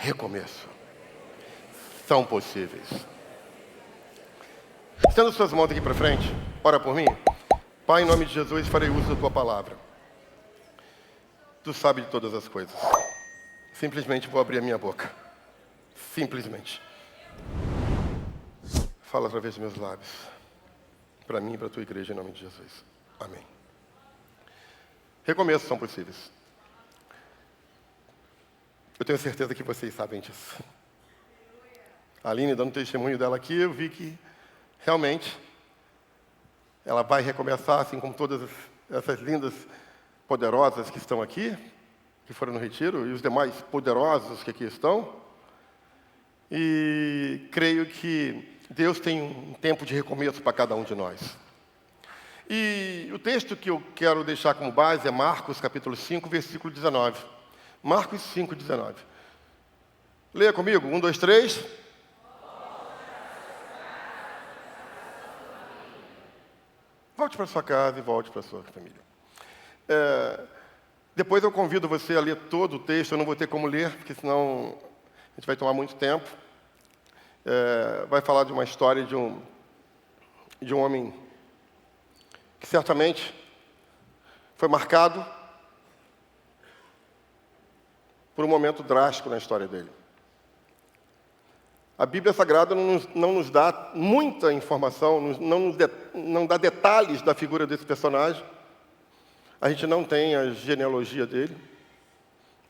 recomeço são possíveis. Estendo suas mãos aqui para frente, ora por mim. Pai, em nome de Jesus, farei uso da tua palavra. Tu sabes de todas as coisas. Simplesmente vou abrir a minha boca. Simplesmente. Fala através dos meus lábios. Para mim e para a tua igreja, em nome de Jesus. Amém. Recomeços são possíveis. Eu tenho certeza que vocês sabem disso. A Aline, dando testemunho dela aqui, eu vi que realmente ela vai recomeçar, assim como todas essas lindas poderosas que estão aqui, que foram no retiro, e os demais poderosos que aqui estão. E creio que Deus tem um tempo de recomeço para cada um de nós. E o texto que eu quero deixar como base é Marcos, capítulo 5, versículo 19. Marcos 5, 19. Leia comigo, 1, 2, 3. Volte para sua casa e volte para sua família. Depois eu convido você a ler todo o texto. Eu não vou ter como ler, porque senão a gente vai tomar muito tempo. Vai falar de uma história de um homem que certamente foi marcado por um momento drástico na história dele. A Bíblia Sagrada não nos dá muita informação, não dá detalhes da figura desse personagem. A gente não tem a genealogia dele.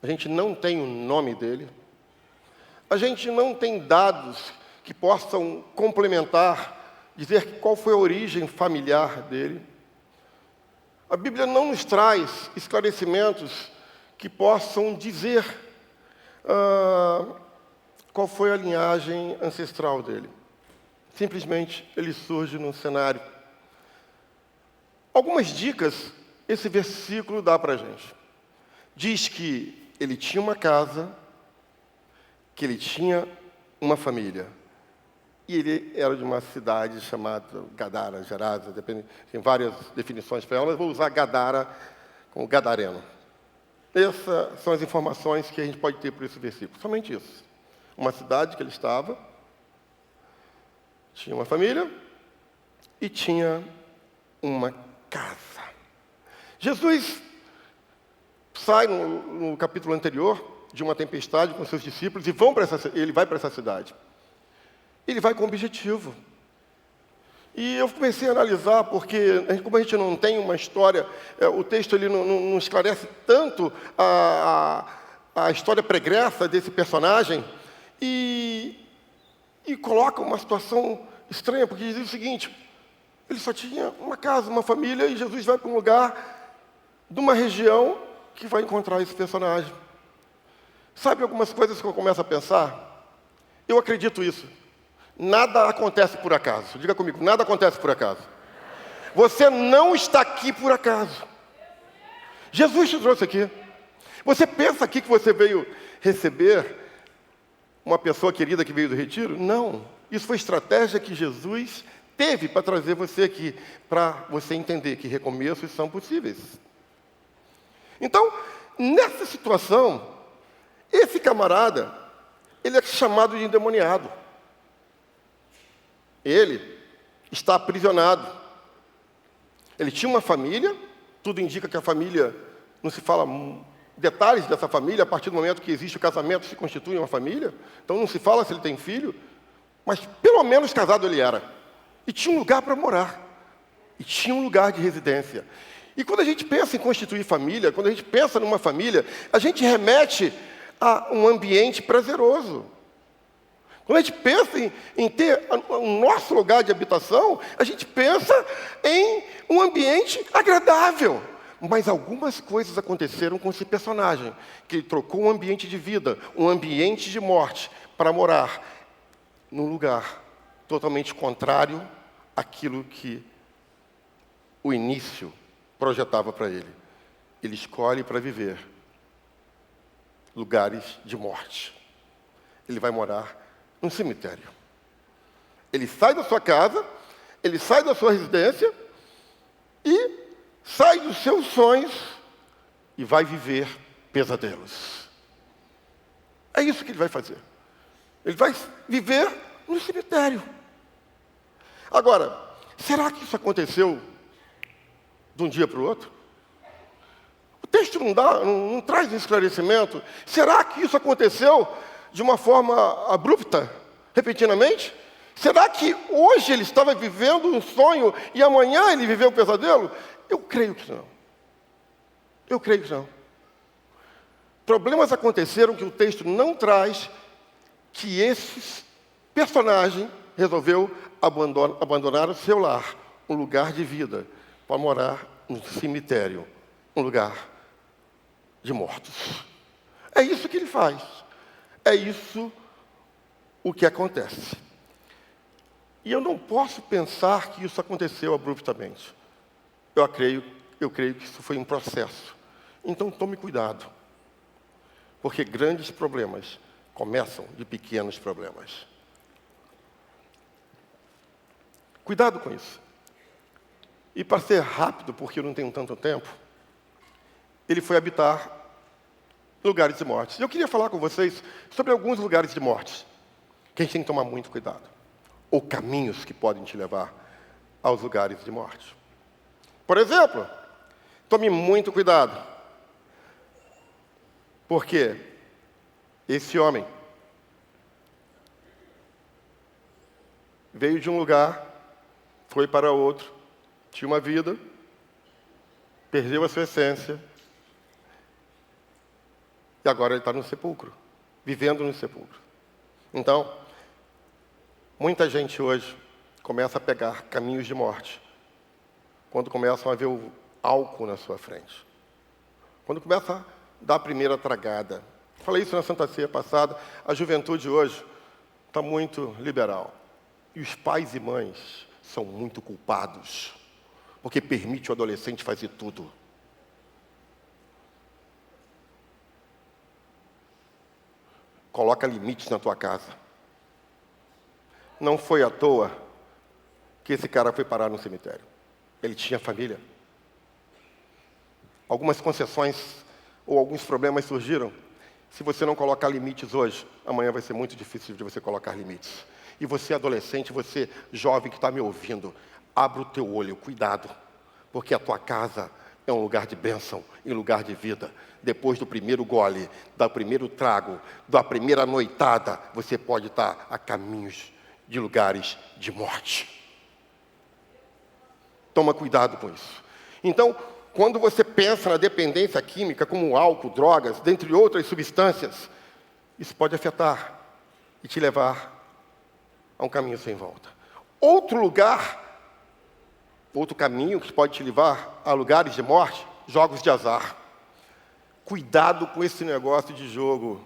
A gente não tem o nome dele. A gente não tem dados que possam complementar, dizer qual foi a origem familiar dele. A Bíblia não nos traz esclarecimentos que possam dizer qual foi a linhagem ancestral dele. Simplesmente ele surge no cenário. Algumas dicas esse versículo dá para a gente. Diz que ele tinha uma casa, que ele tinha uma família. E ele era de uma cidade chamada Gadara, Gerasa, tem várias definições para ela, mas vou usar Gadara como gadareno. Essas são as informações que a gente pode ter por esse versículo, somente isso. Uma cidade que ele estava, tinha uma família e tinha uma casa. Jesus sai no capítulo anterior de uma tempestade com seus discípulos e ele vai para essa cidade. Ele vai com objetivo. E eu comecei a analisar, porque como a gente não tem uma história, o texto ele não esclarece tanto a história pregressa desse personagem, e coloca uma situação estranha, porque diz o seguinte: ele só tinha uma casa, uma família, e Jesus vai para um lugar de uma região que vai encontrar esse personagem. Sabe algumas coisas que eu começo a pensar? Eu acredito isso. Nada acontece por acaso. Diga comigo, nada acontece por acaso. Você não está aqui por acaso. Jesus te trouxe aqui. Você pensa aqui que você veio receber uma pessoa querida que veio do retiro? Não. Isso foi estratégia que Jesus teve para trazer você aqui, para você entender que recomeços são possíveis. Então, nessa situação, esse camarada, ele é chamado de endemoniado. Ele está aprisionado. Ele tinha uma família, tudo indica que a família, não se fala detalhes dessa família, a partir do momento que existe o casamento, se constitui uma família. Então não se fala se ele tem filho, mas pelo menos casado ele era. E tinha um lugar para morar. E tinha um lugar de residência. E quando a gente pensa em constituir família, quando a gente pensa numa família, a gente remete a um ambiente prazeroso. Quando a gente pensa em ter o nosso lugar de habitação, a gente pensa em um ambiente agradável. Mas algumas coisas aconteceram com esse personagem, que ele trocou um ambiente de vida, um ambiente de morte, para morar num lugar totalmente contrário àquilo que o início projetava para ele. Ele escolhe para viver lugares de morte. Ele vai morar num cemitério. Ele sai da sua casa, ele sai da sua residência e sai dos seus sonhos e vai viver pesadelos. É isso que ele vai fazer. Ele vai viver no cemitério. Agora, será que isso aconteceu de um dia para o outro? O texto não traz um esclarecimento. Será que isso aconteceu de uma forma abrupta, repentinamente? Será que hoje ele estava vivendo um sonho e amanhã ele viveu um pesadelo? Eu creio que não. Eu creio que não. Problemas aconteceram que o texto não traz, que esse personagem resolveu abandonar o seu lar, um lugar de vida, para morar no cemitério, um lugar de mortos. É isso que ele faz. É isso o que acontece. E eu não posso pensar que isso aconteceu abruptamente. Eu creio que isso foi um processo. Então tome cuidado. Porque grandes problemas começam de pequenos problemas. Cuidado com isso. E para ser rápido, porque eu não tenho tanto tempo, ele foi habitar lugares de morte. Eu queria falar com vocês sobre alguns lugares de morte, que a gente tem que tomar muito cuidado. Ou caminhos que podem te levar aos lugares de morte. Por exemplo, tome muito cuidado. Porque esse homem veio de um lugar, foi para outro, tinha uma vida, perdeu a sua essência, e agora ele está no sepulcro, vivendo no sepulcro. Então, muita gente hoje começa a pegar caminhos de morte, quando começam a ver o álcool na sua frente. Quando começa a dar a primeira tragada. Falei isso na Santa Ceia passada, a juventude hoje está muito liberal. E os pais e mães são muito culpados, porque permite o adolescente fazer tudo. Coloca limites na tua casa. Não foi à toa que esse cara foi parar no cemitério. Ele tinha família. Algumas concessões ou alguns problemas surgiram. Se você não colocar limites hoje, amanhã vai ser muito difícil de você colocar limites. E você, adolescente, você, jovem que está me ouvindo, abra o teu olho, cuidado. Porque a tua casa é um lugar de bênção e lugar de vida. Depois do primeiro gole, do primeiro trago, da primeira noitada, você pode estar a caminhos de lugares de morte. Toma cuidado com isso. Então, quando você pensa na dependência química, como álcool, drogas, dentre outras substâncias, isso pode afetar e te levar a um caminho sem volta. Outro lugar, outro caminho que pode te levar a lugares de morte, jogos de azar. Cuidado com esse negócio de jogo.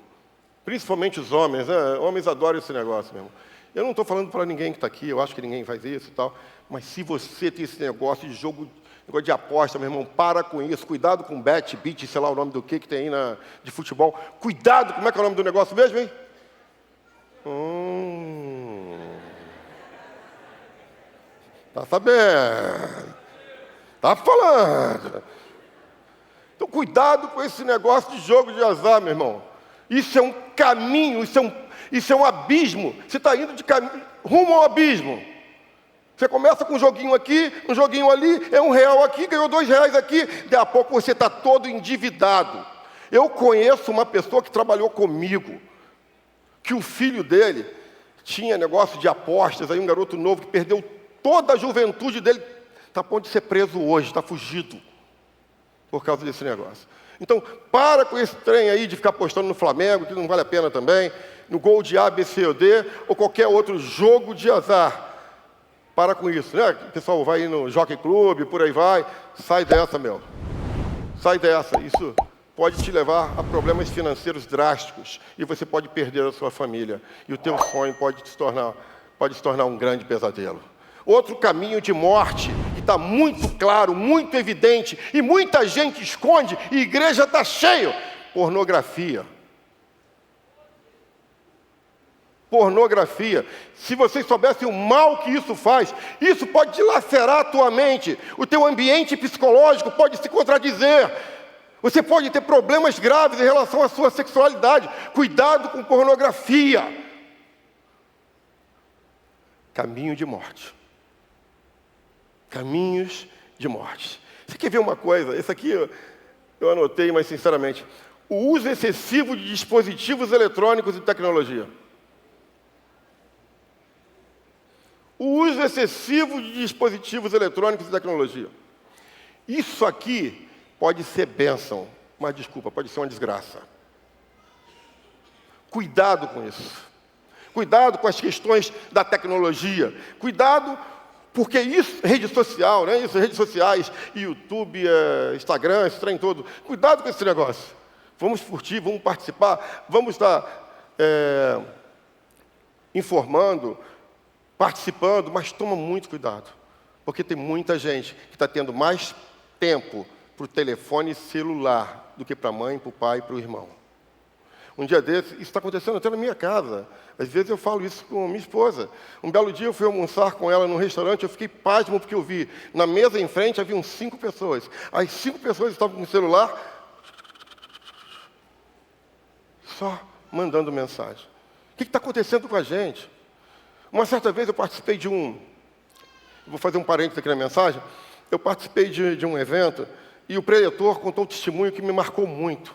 Principalmente os homens, né? Homens adoram esse negócio mesmo. Eu não estou falando para ninguém que está aqui, eu acho que ninguém faz isso e tal, mas se você tem esse negócio de jogo, negócio de aposta, meu irmão, para com isso. Cuidado com bet, beat, sei lá o nome do que tem aí de futebol. Cuidado, como é que é o nome do negócio mesmo, hein? Tá sabendo. Tá falando. Então, cuidado com esse negócio de jogo de azar, meu irmão. Isso é um caminho, isso é um abismo. Você está indo de rumo ao abismo. Você começa com um joguinho aqui, um joguinho ali, é R$1 aqui, ganhou R$2 aqui. Daqui a pouco você está todo endividado. Eu conheço uma pessoa que trabalhou comigo, que o filho dele tinha negócio de apostas, aí um garoto novo que perdeu toda a juventude dele, está a ponto de ser preso hoje, está fugido, por causa desse negócio. Então, para com esse trem aí de ficar apostando no Flamengo, que não vale a pena também, no gol de A, B, C ou D, ou qualquer outro jogo de azar. Para com isso, né? O pessoal vai no Jockey Club, por aí vai. Sai dessa, meu. Sai dessa. Isso pode te levar a problemas financeiros drásticos. E você pode perder a sua família. E o teu sonho pode se tornar um grande pesadelo. Outro caminho de morte, que está muito claro, muito evidente, e muita gente esconde, e a igreja está cheia. Pornografia. Pornografia. Se vocês soubessem o mal que isso faz, isso pode dilacerar a tua mente. O teu ambiente psicológico pode se contradizer. Você pode ter problemas graves em relação à sua sexualidade. Cuidado com pornografia. Caminho de morte. Caminhos de morte. Você quer ver uma coisa? Esse aqui eu anotei, mas sinceramente. O uso excessivo de dispositivos eletrônicos e tecnologia. O uso excessivo de dispositivos eletrônicos e tecnologia. Isso aqui pode ser bênção, mas desculpa, pode ser uma desgraça. Cuidado com isso. Cuidado com as questões da tecnologia. Cuidado, porque isso, rede social, né? Isso, redes sociais, YouTube, Instagram, esse trem todo. Cuidado com esse negócio. Vamos curtir, vamos participar, vamos estar informando, participando, mas toma muito cuidado. Porque tem muita gente que está tendo mais tempo para o telefone celular do que para a mãe, para o pai e para o irmão. Um dia desses, isso está acontecendo até na minha casa. Às vezes eu falo isso com a minha esposa. Um belo dia eu fui almoçar com ela num restaurante, eu fiquei pasmo porque eu vi, na mesa em frente haviam 5 pessoas. As 5 pessoas estavam com o celular, só mandando mensagem. O que está acontecendo com a gente? Uma certa vez eu participei de vou fazer um parênteses aqui na mensagem, eu participei de um evento e o preletor contou um testemunho que me marcou muito.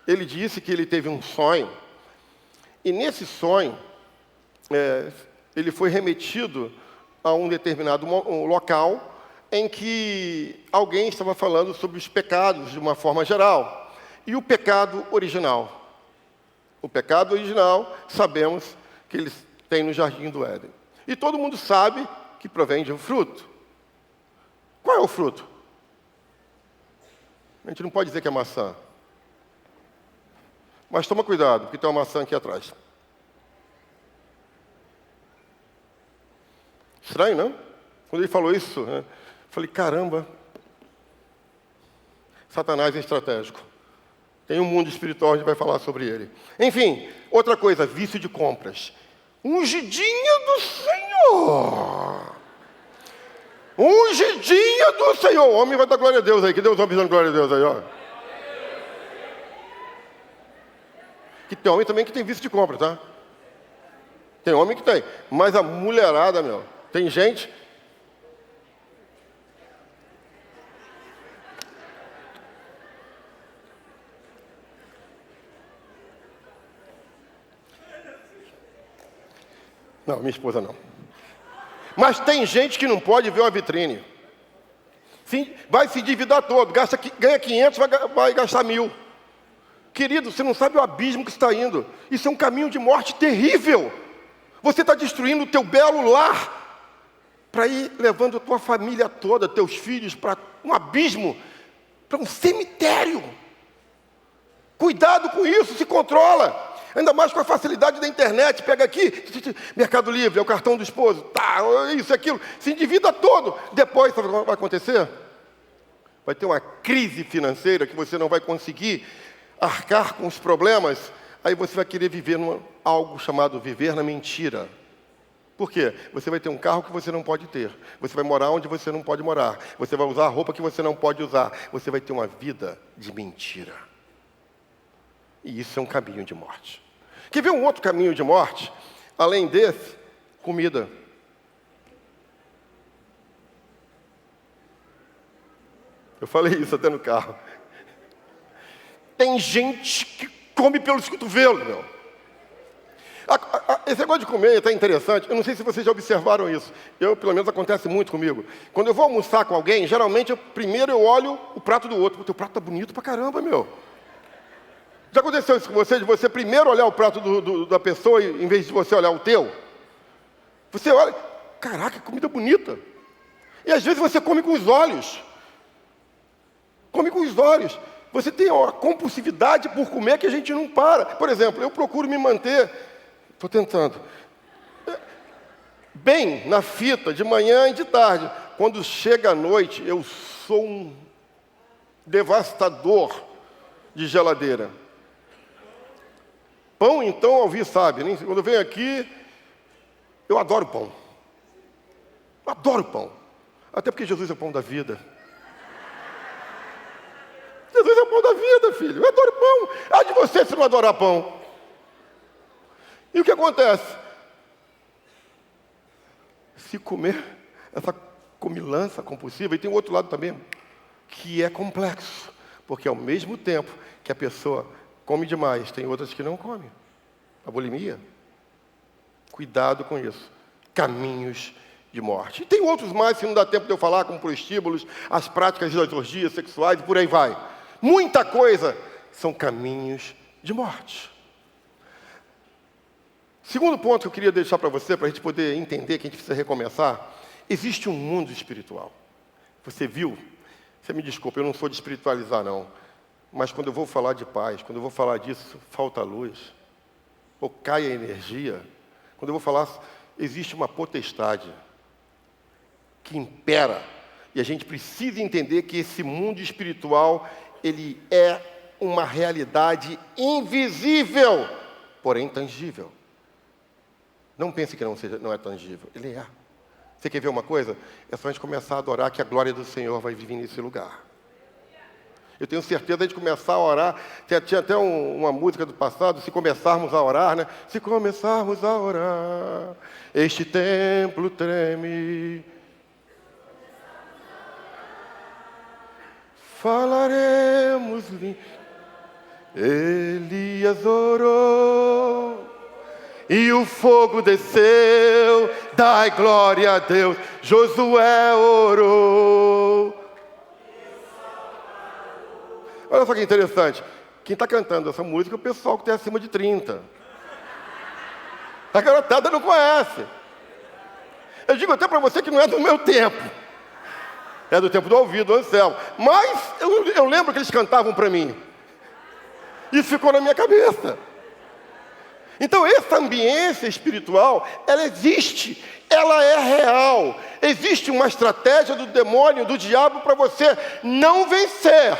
Ele disse que ele teve um sonho, e nesse sonho, ele foi remetido a um determinado local em que alguém estava falando sobre os pecados de uma forma geral. E o pecado original. O pecado original, sabemos que ele tem no Jardim do Éden. E todo mundo sabe que provém de um fruto. Qual é o fruto? A gente não pode dizer que é maçã. Mas toma cuidado, porque tem uma maçã aqui atrás. Estranho, não? Quando ele falou isso, eu falei, caramba, Satanás é estratégico. Tem um mundo espiritual, a gente vai falar sobre ele. Enfim, outra coisa, vício de compras. Ungidinha do Senhor. Ungidinha do Senhor. O homem vai dar glória a Deus aí. Que Deus vai dando glória a Deus aí, ó. Que tem homem também que tem vício de compra, tá? Tem homem que tem. Mas a mulherada, meu, tem gente... Não, minha esposa não. Mas tem gente que não pode ver uma vitrine. Sim, vai se endividar todo, ganha 500, vai gastar 1.000. Querido, você não sabe o abismo que está indo. Isso é um caminho de morte terrível. Você está destruindo o teu belo lar para ir levando a tua família toda, teus filhos, para um abismo, para um cemitério. Cuidado com isso, se controla. Ainda mais com a facilidade da internet. Pega aqui, Mercado Livre, é o cartão do esposo, tá, isso, aquilo, se endivida todo. Depois, sabe o que vai acontecer? Vai ter uma crise financeira que você não vai conseguir arcar com os problemas. Aí você vai querer viver algo chamado viver na mentira. Por quê? Você vai ter um carro que você não pode ter. Você vai morar onde você não pode morar. Você vai usar a roupa que você não pode usar. Você vai ter uma vida de mentira. E isso é um caminho de morte. Quer ver um outro caminho de morte? Além desse, comida. Eu falei isso até no carro. Tem gente que come pelos cotovelos, meu. Esse negócio de comer é até interessante. Eu não sei se vocês já observaram isso. Pelo menos, acontece muito comigo. Quando eu vou almoçar com alguém, geralmente, primeiro eu olho o prato do outro. O teu prato tá bonito pra caramba, meu. Já aconteceu isso com você, de você primeiro olhar o prato da pessoa em vez de você olhar o teu? Você olha, caraca, que comida bonita. E às vezes você come com os olhos. Come com os olhos. Você tem uma compulsividade por comer que a gente não para. Por exemplo, eu procuro me manter, estou tentando, bem na fita, de manhã e de tarde. Quando chega a noite, eu sou um devastador de geladeira. Pão, então, Alvi sabe, né? Quando eu venho aqui, eu adoro pão. Adoro pão. Até porque Jesus é o pão da vida. Jesus pão da vida, filho. Eu adoro pão. Ah, de você se não adorar pão. E o que acontece? Se comer essa comilança compulsiva, e tem o outro lado também, que é complexo. Porque ao mesmo tempo que a pessoa come demais, tem outras que não comem. A bulimia. Cuidado com isso. Caminhos de morte. E tem outros mais, se não dá tempo de eu falar, como prostíbulos, as práticas das orgias sexuais e por aí vai. Muita coisa são caminhos de morte. Segundo ponto que eu queria deixar para você, para a gente poder entender que a gente precisa recomeçar, existe um mundo espiritual. Você viu? Você me desculpa, eu não sou de espiritualizar não, mas quando eu vou falar de paz, quando eu vou falar disso, falta luz, ou cai a energia. Quando eu vou falar, existe uma potestade que impera, e a gente precisa entender que esse mundo espiritual, ele é uma realidade invisível, porém tangível. Não pense que não é tangível, ele é. Você quer ver uma coisa? É só a gente começar a adorar que a glória do Senhor vai vir nesse lugar. Eu tenho certeza de começar a orar. Tinha até uma música do passado, se começarmos a orar, né? Se começarmos a orar, este templo treme. Falaremos, Elias orou, e o fogo desceu, dai glória a Deus. Josué orou. Olha só que interessante. Quem está cantando essa música é o pessoal que tem acima de 30. A garotada não conhece. Eu digo até para você que não é do meu tempo. É do tempo do ouvido, do Anselmo. Mas eu lembro que eles cantavam para mim. Isso ficou na minha cabeça. Então, essa ambiência espiritual, ela existe, ela é real. Existe uma estratégia do demônio, do diabo, para você não vencer.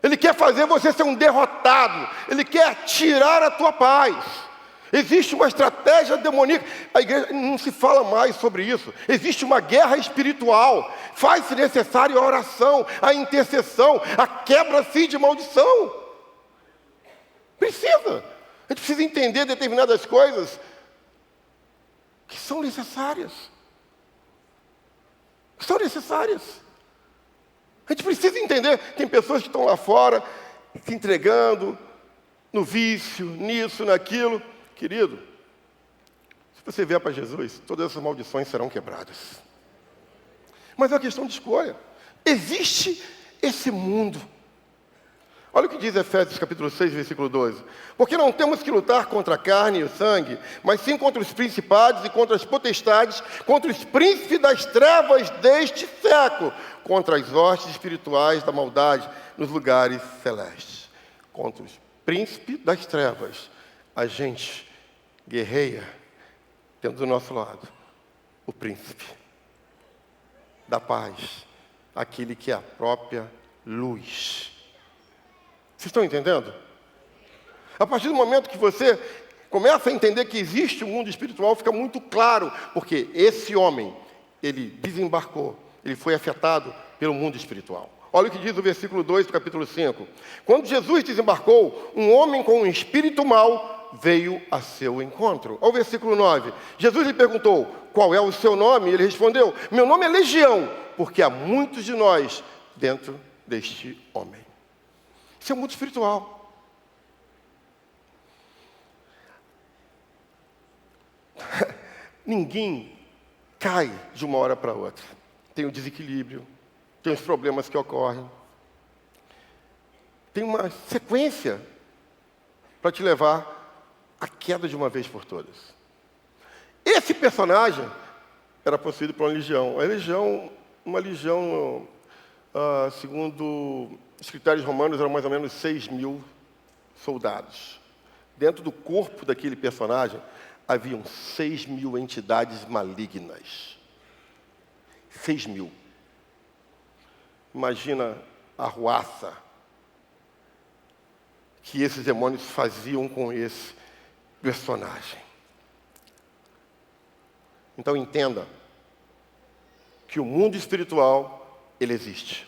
Ele quer fazer você ser um derrotado. Ele quer tirar a tua paz. Existe uma estratégia demoníaca. A igreja não se fala mais sobre isso. Existe uma guerra espiritual. Faz-se necessário a oração, a intercessão, a quebra-se de maldição. Precisa. A gente precisa entender determinadas coisas que são necessárias. São necessárias. A gente precisa entender. Tem pessoas que estão lá fora, se entregando no vício, nisso, naquilo. Querido, se você vier para Jesus, todas essas maldições serão quebradas. Mas é uma questão de escolha. Existe esse mundo. Olha o que diz Efésios capítulo 6, versículo 12. Porque não temos que lutar contra a carne e o sangue, mas sim contra os principados e contra as potestades, contra os príncipes das trevas deste século, contra as hostes espirituais da maldade nos lugares celestes. Contra os príncipes das trevas, a gente guerreia, tendo do nosso lado o príncipe da paz, aquele que é a própria luz. Vocês estão entendendo? A partir do momento que você começa a entender que existe um mundo espiritual, fica muito claro, porque esse homem, ele desembarcou, ele foi afetado pelo mundo espiritual. Olha o que diz o versículo 2 do capítulo 5. Quando Jesus desembarcou, um homem com um espírito mau veio a seu encontro. Olha o versículo 9. Jesus lhe perguntou, qual é o seu nome? Ele respondeu, meu nome é Legião, porque há muitos de nós dentro deste homem. Isso é o mundo espiritual. Ninguém cai de uma hora para outra. Tem o desequilíbrio, tem os problemas que ocorrem. Tem uma sequência para te levar à queda de uma vez por todas. Esse personagem era possuído por uma legião. Uma legião, segundo os critérios romanos, eram mais ou menos 6.000 soldados. Dentro do corpo daquele personagem, haviam 6.000 entidades malignas. 6.000. Imagina a ruaça que esses demônios faziam com esse personagem. Então entenda que o mundo espiritual, ele existe.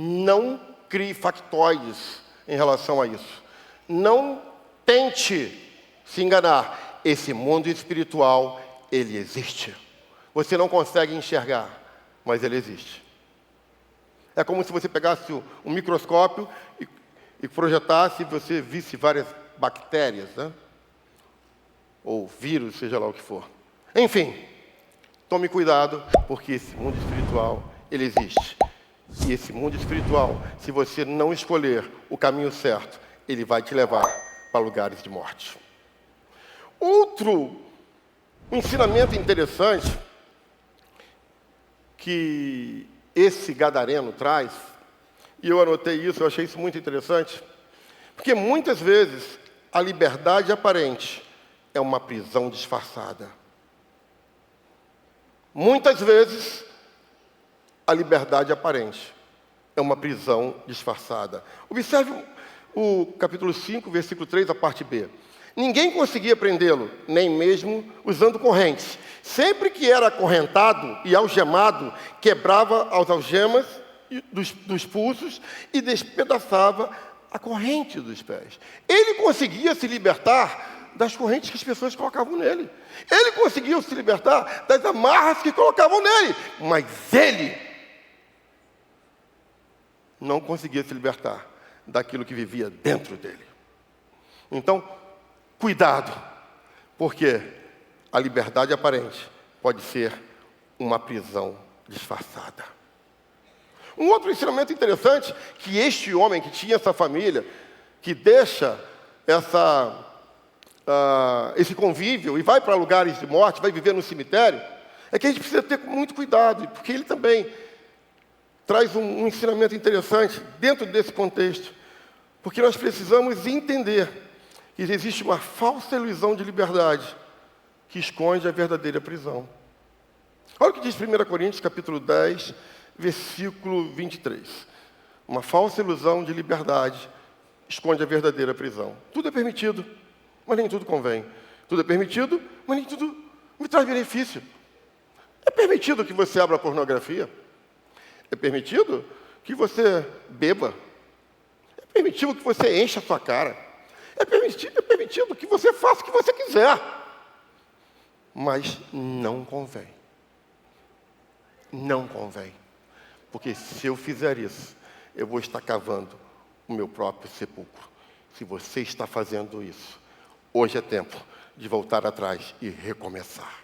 Não crie factoides em relação a isso. Não tente se enganar. Esse mundo espiritual, ele existe. Você não consegue enxergar, mas ele existe. É como se você pegasse um microscópio e projetasse e você visse várias bactérias, né? Ou vírus, seja lá o que for. Enfim, tome cuidado, porque esse mundo espiritual, ele existe. E esse mundo espiritual, se você não escolher o caminho certo, ele vai te levar para lugares de morte. Outro ensinamento interessante que esse gadareno traz, e eu anotei isso, eu achei isso muito interessante, porque muitas vezes a liberdade aparente é uma prisão disfarçada. Muitas vezes a liberdade aparente é uma prisão disfarçada. Observe o capítulo 5, versículo 3, a parte B. Ninguém conseguia prendê-lo, nem mesmo usando correntes. Sempre que era acorrentado e algemado, quebrava as algemas dos pulsos e despedaçava a corrente dos pés. Ele conseguia se libertar das correntes que as pessoas colocavam nele. Ele conseguia se libertar das amarras que colocavam nele. Mas ele não conseguia se libertar daquilo que vivia dentro dele. Então, cuidado, porque a liberdade aparente pode ser uma prisão disfarçada. Um outro ensinamento interessante, que este homem que tinha essa família, que deixa esse convívio e vai para lugares de morte, vai viver no cemitério, é que a gente precisa ter muito cuidado, porque ele também traz um ensinamento interessante dentro desse contexto, porque nós precisamos entender que existe uma falsa ilusão de liberdade que esconde a verdadeira prisão. Olha o que diz 1 Coríntios, capítulo 10, versículo 23. Uma falsa ilusão de liberdade esconde a verdadeira prisão. Tudo é permitido, mas nem tudo convém. Tudo é permitido, mas nem tudo me traz benefício. É permitido que você abra pornografia. É permitido que você beba. É permitido que você encha a sua cara. É permitido que você faça o que você quiser. Mas não convém. Não convém. Porque se eu fizer isso, eu vou estar cavando o meu próprio sepulcro. Se você está fazendo isso, hoje é tempo de voltar atrás e recomeçar.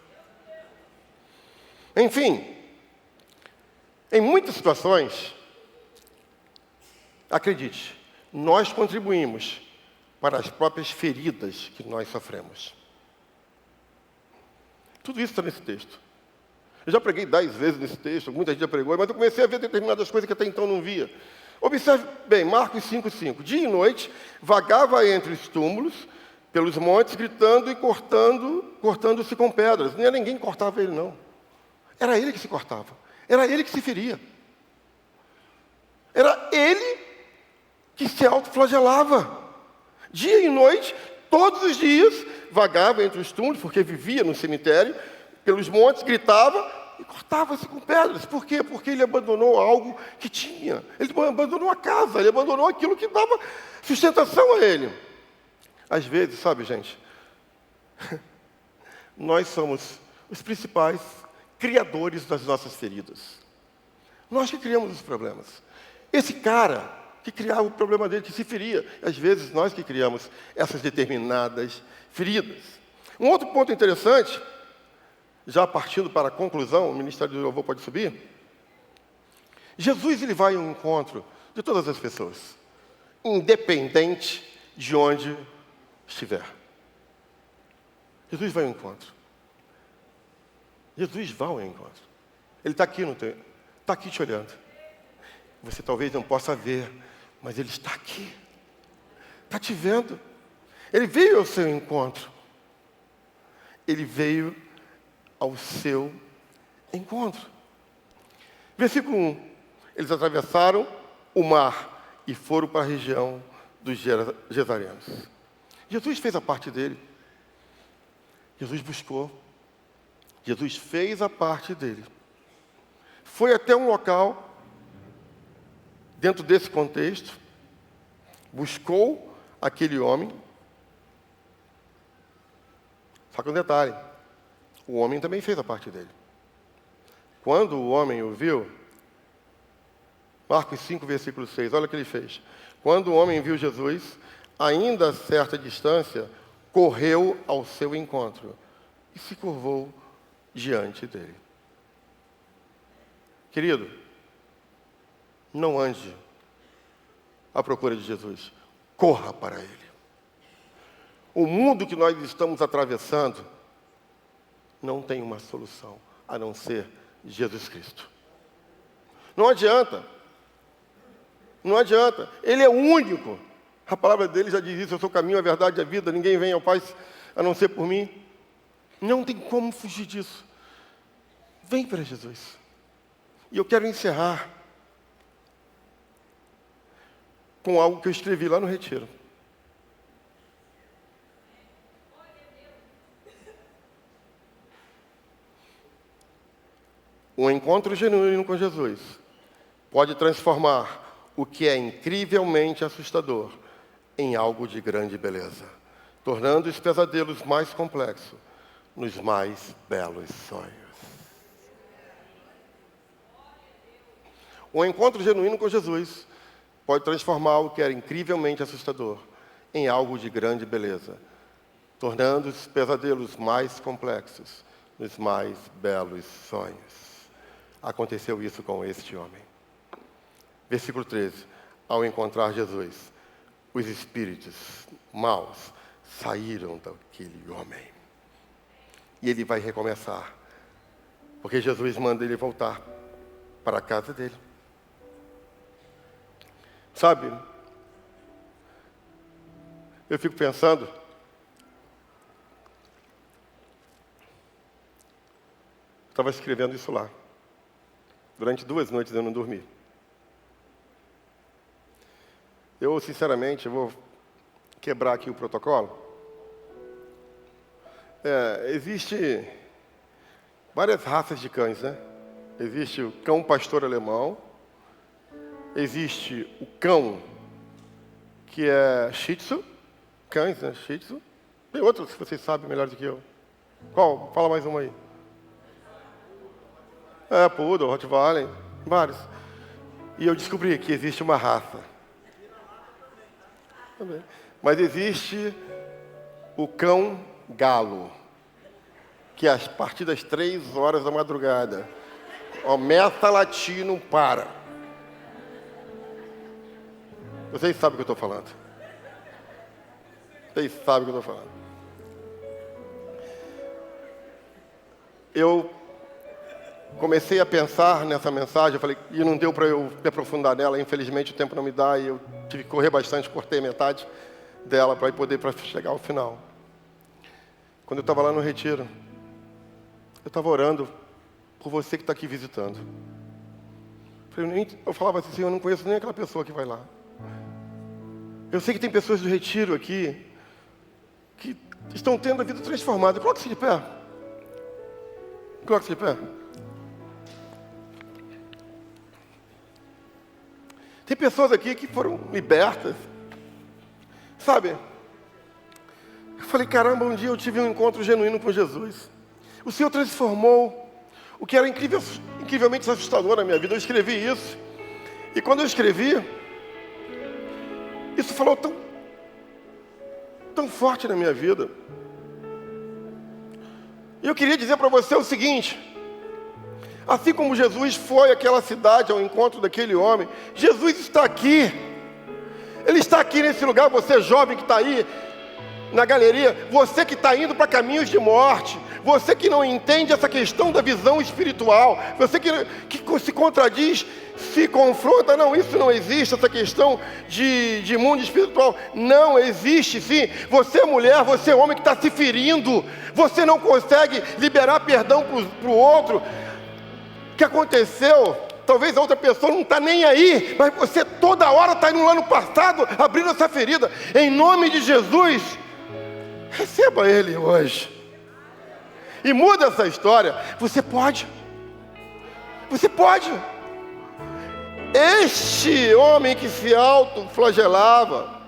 Enfim, em muitas situações, acredite, nós contribuímos para as próprias feridas que nós sofremos. Tudo isso está nesse texto. Eu já preguei 10 vezes nesse texto, muita gente já pregou, mas eu comecei a ver determinadas coisas que até então não via. Observe bem, Marcos 5,5. Dia e noite, vagava entre os túmulos, pelos montes, gritando e cortando-se com pedras. Nem ninguém cortava ele, não. Era ele que se cortava. Era ele que se feria. Era ele que se autoflagelava. Dia e noite, todos os dias, vagava entre os túmulos, porque vivia no cemitério, pelos montes, gritava e cortava-se com pedras. Por quê? Porque ele abandonou algo que tinha. Ele abandonou a casa, ele abandonou aquilo que dava sustentação a ele. Às vezes, sabe, gente, nós somos os principais criadores das nossas feridas. Nós que criamos os problemas. Esse cara que criava o problema dele, que se feria, às vezes nós que criamos essas determinadas feridas. Um outro ponto interessante, já partindo para a conclusão, o Ministério do Louvor pode subir. Jesus, ele vai ao encontro de todas as pessoas, independente de onde estiver. Jesus vai ao encontro. Jesus vai ao encontro. Ele está aqui, está aqui te olhando. Você talvez não possa ver, mas ele está aqui. Está te vendo. Ele veio ao seu encontro. Ele veio ao seu encontro. Versículo 1. Eles atravessaram o mar e foram para a região dos Gesarenos. Jesus fez a parte dele. Jesus buscou. Jesus fez a parte dele. Foi até um local dentro desse contexto, buscou aquele homem. Só que um detalhe, o homem também fez a parte dele. Quando o homem o viu, Marcos 5, versículo 6, olha o que ele fez. Quando o homem viu Jesus, ainda a certa distância, correu ao seu encontro e se curvou diante dele. Querido, não ande à procura de Jesus, corra para ele. O mundo que nós estamos atravessando não tem uma solução a não ser Jesus Cristo. Não adianta. Não adianta. Ele é o único. A palavra dele já diz isso: eu sou o caminho, a verdade e a vida. Ninguém vem ao Pai a não ser por mim. Não tem como fugir disso. Vem para Jesus. E eu quero encerrar com algo que eu escrevi lá no retiro. Um encontro genuíno com Jesus pode transformar o que é incrivelmente assustador em algo de grande beleza, tornando os pesadelos mais complexos nos mais belos sonhos. Um encontro genuíno com Jesus pode transformar o que era incrivelmente assustador em algo de grande beleza, tornando os pesadelos mais complexos nos mais belos sonhos. Aconteceu isso com este homem. Versículo 13. Ao encontrar Jesus, os espíritos maus saíram daquele homem. E ele vai recomeçar, porque Jesus manda ele voltar para a casa dele. Sabe, eu fico pensando, estava escrevendo isso lá. Durante 2 noites eu não dormi. Eu, sinceramente, vou quebrar aqui o protocolo. Existe várias raças de cães, né? Existe o cão pastor alemão. Existe o cão que é Shih Tzu. Cães, né? Shih Tzu. Tem outros que vocês sabem melhor do que eu. Qual? Fala mais uma aí. Poodle, Rottweiler, vários. E eu descobri que existe uma raça. Mas existe o cão galo, que a partir das 3 horas da madrugada começa a latir e não para. Vocês sabem o que eu estou falando. Vocês sabem o que eu estou falando. Eu comecei a pensar nessa mensagem, eu falei, e não deu para eu me aprofundar nela, infelizmente o tempo não me dá, e eu tive que correr bastante, cortei metade dela para poder chegar ao final. Quando eu estava lá no retiro, eu estava orando por você que está aqui visitando. Eu falava assim, Senhor, eu não conheço nem aquela pessoa que vai lá. Eu sei que tem pessoas do retiro aqui que estão tendo a vida transformada. Coloque-se de pé. Coloque-se de pé. Tem pessoas aqui que foram libertas. Sabe? Eu falei, caramba, um dia eu tive um encontro genuíno com Jesus. O Senhor transformou o que era incrivelmente assustador na minha vida. Eu escrevi isso. E quando eu escrevi, isso falou tão forte na minha vida. E eu queria dizer para você o seguinte: assim como Jesus foi àquela cidade ao encontro daquele homem, Jesus está aqui. Ele está aqui nesse lugar. Você jovem que está aí na galeria, você que está indo para caminhos de morte, você que não entende essa questão da visão espiritual, você que se contradiz, se confronta, não, isso não existe, essa questão de mundo espiritual, não existe sim. Você é mulher, você é homem que está se ferindo, você não consegue liberar perdão para o outro. O que aconteceu? Talvez a outra pessoa não está nem aí, mas você toda hora está indo lá no passado, abrindo essa ferida. Em nome de Jesus, receba Ele hoje. E muda essa história. Você pode. Você pode. Este homem que se autoflagelava,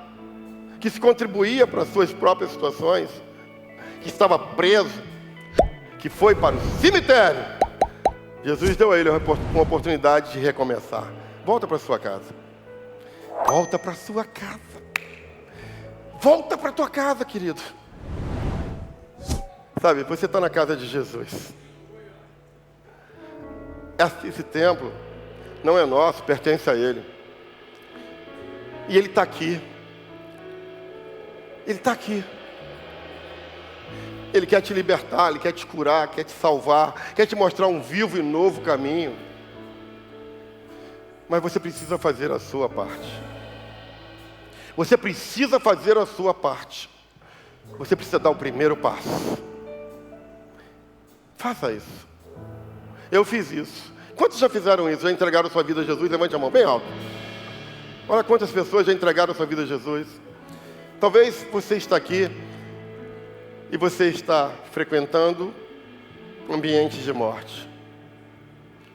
que se contribuía para as suas próprias situações, que estava preso, que foi para o cemitério, Jesus deu a ele uma oportunidade de recomeçar. Volta para sua casa. Volta para sua casa. Volta para tua casa, querido. Sabe, você está na casa de Jesus. Esse templo não é nosso, pertence a Ele. E Ele está aqui. Ele está aqui. Ele quer te libertar, Ele quer te curar, quer te salvar, quer te mostrar um vivo e novo caminho. Mas você precisa fazer a sua parte. Você precisa fazer a sua parte. Você precisa dar o primeiro passo. Faça isso. Eu fiz isso. Quantos já fizeram isso? Já entregaram sua vida a Jesus? Levante a mão bem alto. Olha quantas pessoas já entregaram sua vida a Jesus. Talvez você está aqui e você está frequentando ambientes de morte.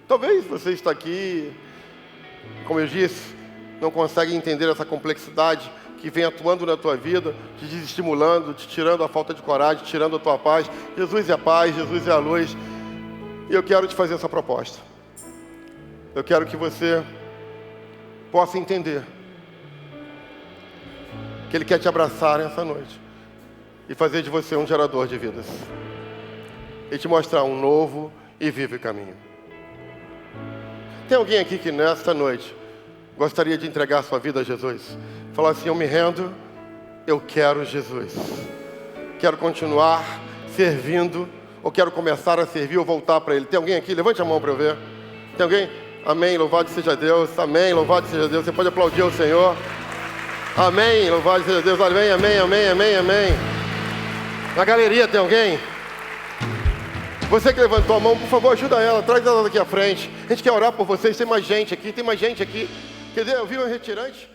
Talvez você está aqui, como eu disse, não consegue entender essa complexidade que vem atuando na tua vida, te desestimulando, te tirando a falta de coragem, tirando a tua paz. Jesus é a paz, Jesus é a luz. E eu quero te fazer essa proposta. Eu quero que você possa entender que Ele quer te abraçar nessa noite e fazer de você um gerador de vidas. E te mostrar um novo e vivo caminho. Tem alguém aqui que nesta noite gostaria de entregar sua vida a Jesus? Falar assim, eu me rendo, eu quero Jesus. Quero continuar servindo, ou quero começar a servir ou voltar para Ele. Tem alguém aqui? Levante a mão para eu ver. Tem alguém? Amém, louvado seja Deus. Amém, louvado seja Deus. Você pode aplaudir ao Senhor. Amém, louvado seja Deus. Amém, amém, amém, amém, amém. Na galeria tem alguém? Você que levantou a mão, por favor, ajuda ela. Traz ela daqui à frente. A gente quer orar por vocês. Tem mais gente aqui, tem mais gente aqui. Quer dizer, eu vi um retirante.